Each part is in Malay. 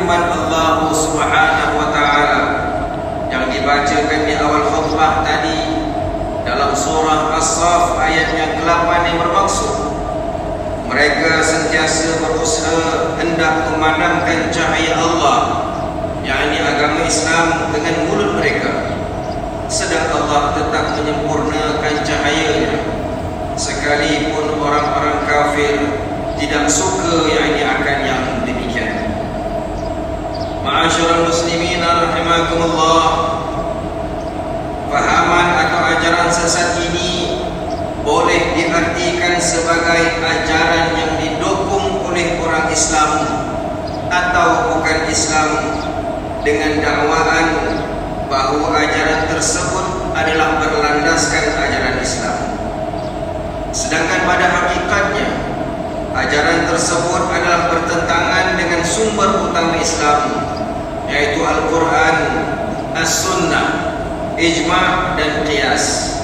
firman Allah Subhanahu wa taala yang dibacakan di awal khutbah tadi dalam surah As-Saff ayat yang ke-8 yang bermaksud mereka sentiasa berusaha hendak memadamkan cahaya Allah, yakni agama Islam, dengan mulut mereka, sedang Allah tetap menyempurnakan cahayanya, sekalipun orang-orang kafir tidak suka yakni akan yang demikian. Ma'asyiral muslimin rahimakumullah, fahaman atau ajaran sesat ini boleh diartikan sebagai ajaran yang didukung oleh orang Islam atau bukan Islam dengan dakwaan bahawa ajaran tersebut adalah berlandaskan ajaran Islam. Sedangkan pada hakikatnya ajaran tersebut adalah bertentangan dengan sumber utama Islam, yaitu Al-Quran, As-Sunnah, Ijma' dan Qiyas,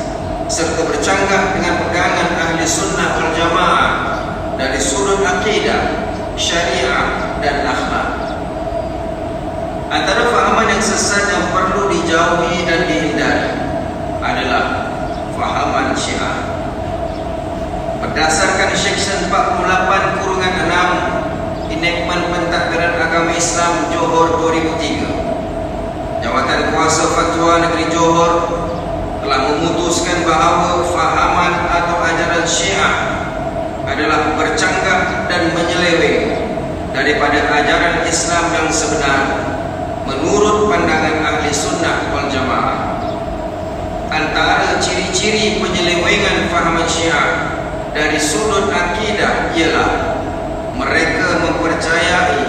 serta bercanggah dengan pegangan ahli sunnah wal jamaah dari sudut akidah, syariah dan akhlak. Antara fahaman yang sesat yang perlu dijauhi dan dihindari adalah fahaman Syiah. Berdasarkan Seksyen 48/6 Enakmen Pentadbiran Agama Islam Johor 2003, Jawatan Kuasa Fatwa Negeri Johor telah memutuskan bahawa fahaman atau ajaran Syiah adalah bercanggah dan menyeleweng daripada ajaran Islam yang sebenar menurut pandangan ahli sunnah wal jamaah. Antara ciri-ciri penyelewengan fahaman Syiah dari sudut akidah ialah mereka mempercayai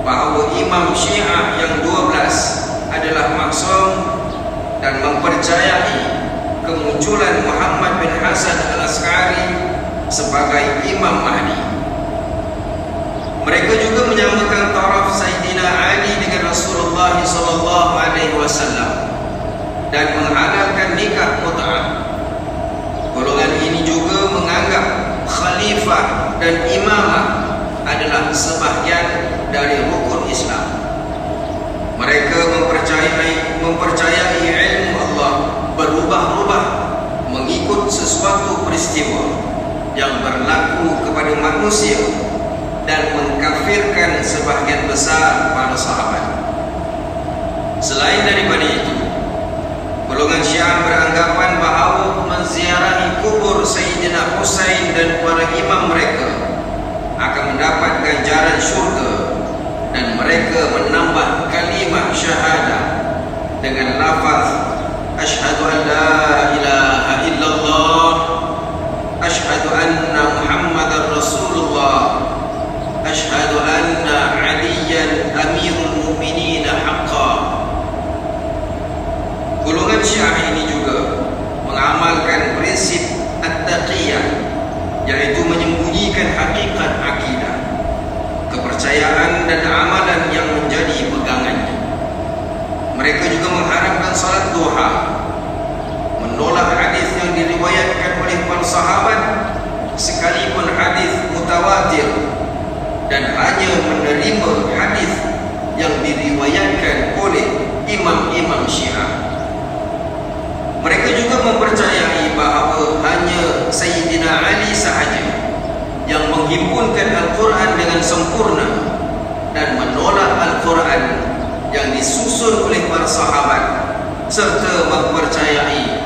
bahawa Imam Syiah yang 12 adalah maksum dan mempercayai kemunculan Muhammad bin Hasan al-Askari sebagai Imam Mahdi. Mereka juga menyamakan taraf Sayyidina Ali dengan Rasulullah SAW dan menghalalkan nikah mut'ah. Golongan ini juga menganggap khalifah dan imamah adalah sebahagian dari rukun Islam. Mereka mempercayai ilmu Allah berubah-ubah mengikut sesuatu peristiwa yang berlaku kepada manusia dan mengkafirkan sebahagian besar para sahabat. Selain daripada itu, golongan Syiah beranggapan bahawa menziarahi kubur Sayyidina Husain dan para imam mereka akan mendapat ganjaran syurga, dan mereka menambah kalimah syahadah dengan lafaz asyhadu an la ilaha illallah, asyhadu anna Muhammadar Rasulullah, asyhadu anna Aliyan amirul mu'minin haqqan. Golongan Syiah ini juga mengamalkan prinsip at-taqiyah, yaitu menyembunyikan hakikat akidah, kepercayaan dan amalan yang menjadi pegangannya. Mereka juga mengharamkan salat duha, menolak hadis yang diriwayatkan oleh para sahabat sekalipun hadis mutawatir, dan hanya menerima hadis yang diriwayatkan oleh imam-imam Syiah. Mereka juga mempercayai bahawa hanya Sayyidina Ali sahaja yang menghimpunkan Al-Quran dengan sempurna dan menolak Al-Quran yang disusun oleh para sahabat, serta mempercayai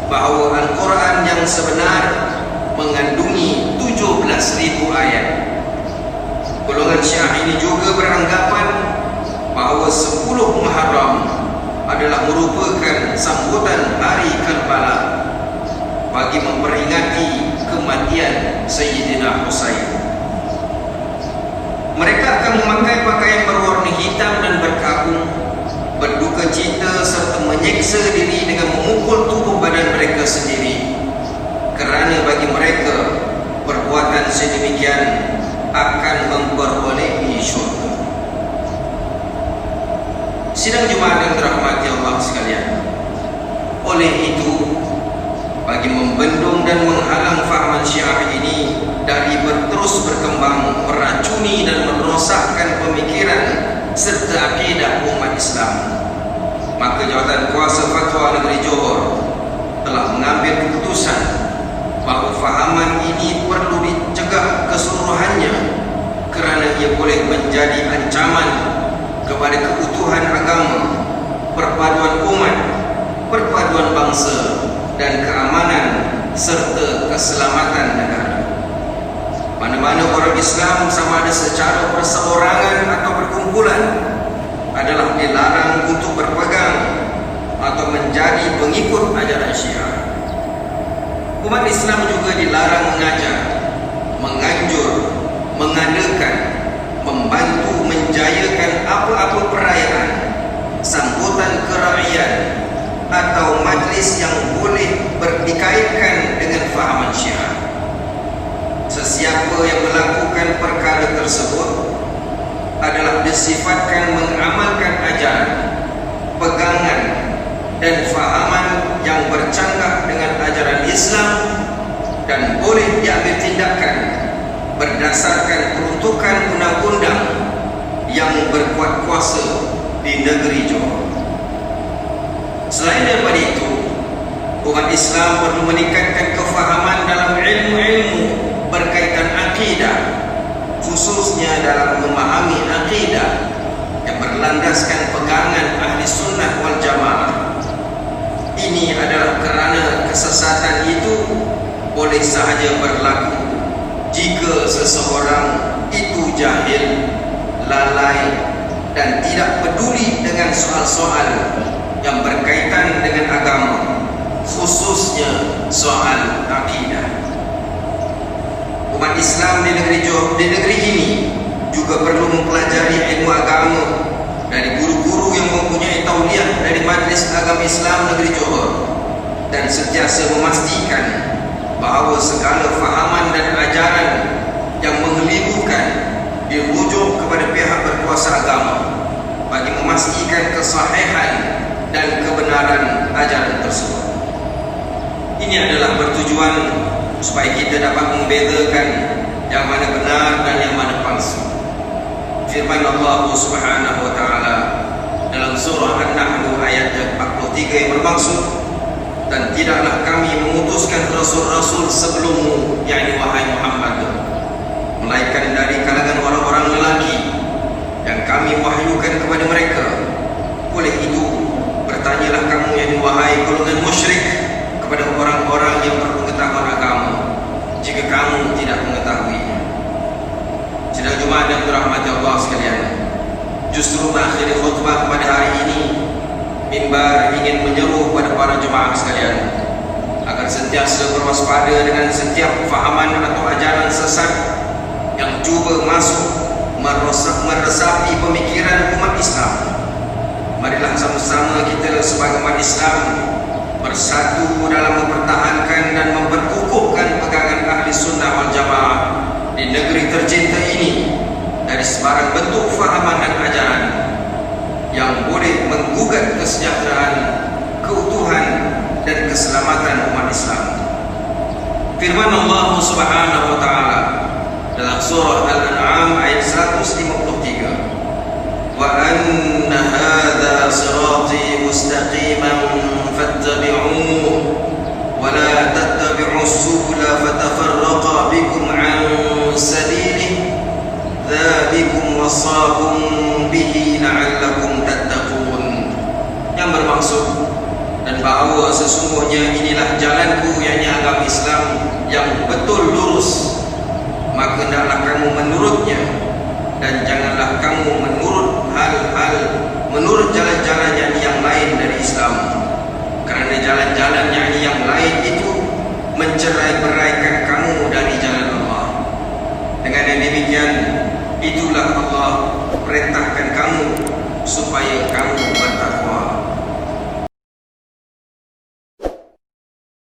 bahawa Al-Quran yang sebenar mengandungi 17,000 ayat. Golongan Syiah ini juga beranggapan bahawa 10 Muharram adalah merupakan sambutan hari Karbala bagi memperingati kematian Sayyidina Husain. Mereka akan memakai pakaian berwarna hitam dan berkabung, berduka cita serta menyeksa diri dengan memukul tubuh badan mereka sendiri, kerana bagi mereka perbuatan sedemikian akan memperolehi syurga. Sidang Jumaat yang dirahmati Allah sekalian, oleh itu, bagi membendung dan menghalang fahaman Syiah ini dari terus berkembang, meracuni dan merosakkan pemikiran serta serta akidah umat Islam. Maka Jawatan Kuasa Fatwa Negeri Johor telah mengambil keputusan bahawa fahaman ini perlu dicegah keseluruhannya kerana ia boleh menjadi ancaman kepada keutuhan agama, perpaduan umat, perpaduan bangsa dan keamanan serta keselamatan negara. Mana-mana orang Islam, sama ada secara perseorangan atau berkumpulan, adalah dilarang untuk berpegang atau menjadi pengikut ajaran Syiah. Umat Islam juga dilarang mengajar, menganjur, mengadakan, membantu menjayakan apa-apa perayaan, sambutan kerakyat atau majlis yang boleh dikaitkan dengan fahaman Syiah. Sesiapa yang melakukan perkara tersebut adalah disifatkan mengamalkan ajaran, pegangan dan fahaman yang bercanggah dengan ajaran Islam dan boleh diambil tindakan berdasarkan peruntukan undang-undang yang berkuat kuasa di negeri Johor. Selain daripada itu, umat Islam perlu meningkatkan kefahaman dalam ilmu-ilmu berkaitan akidah, khususnya dalam memahami akidah yang berlandaskan pegangan ahli sunnah wal jamaah. Ini adalah kerana kesesatan itu boleh sahaja berlaku jika seseorang itu jahil, lalai dan tidak peduli dengan soal-soal yang berkaitan dengan agama, khususnya soal akidah. Umat Islam di negeri ini juga perlu mempelajari ilmu agama dari guru-guru yang mempunyai tauliah dari Majlis Agama Islam Negeri Johor dan sentiasa memastikan bahawa segala fahaman dan ajaran yang mengelirukan dirujuk kepada pihak berkuasa agama bagi memastikan kesahihan dan kebenaran ajaran tersebut. Ini adalah bertujuan supaya kita dapat membedakan yang mana benar dan yang mana palsu. Firman Allah Subhanahu wa taala dalam surah An-Nahl ayat 43 yang bermaksud, dan tidaklah kami mengutuskan rasul-rasul sebelummu, yakni wahai Muhammad, melainkan dari kalangan orang-orang lelaki yang kami wahyukan kepada mereka. Oleh itu, bertanyalah kamu, yakni wahai golongan musyrik, kepada orang-orang yang berpengetahuan agama, jika kamu tidak mengetahuinya. Sidang Jumaat yang dirahmati Allah sekalian, justru mengakhiri khutbah pada hari ini, mimbar ingin menyeru kepada para jemaah sekalian agar sentiasa berwaspada dengan setiap fahaman atau ajaran sesat yang cuba masuk meresapi pemikiran umat Islam. Marilah sama-sama kita sebagai umat Islam bersatu dalam mempertahankan dan memperkukuhkan pegangan ahli sunnah wal jamaah di negeri tercinta ini dari sebarang bentuk fahaman dan ajaran yang boleh menggugat kesejahteraan, keutuhan dan keselamatan umat Islam. Firman Allah Subhanahu wa taala dalam surah Al-An'am ayat 153, wa anna hadza sirati mustaqiman fattabi'uhu wa la tattabi'us subula fatafarraqa bikum 'an sabilihi dzalikum wasaqum bihi la'allakum tattaqun, yang bermaksud, dan bahawa sesungguhnya inilah jalanku, yakni agama Islam yang betul lurus, maka hendaklah kamu menurutnya dan janganlah kamu menurut jalan-jalan yang lain dari Islam, kerana jalan-jalan yang lain itu mencerai-beraikan kamu dari jalan Allah. Dengan yang demikian, itulah Allah perintahkan kamu supaya kamu bertakwa.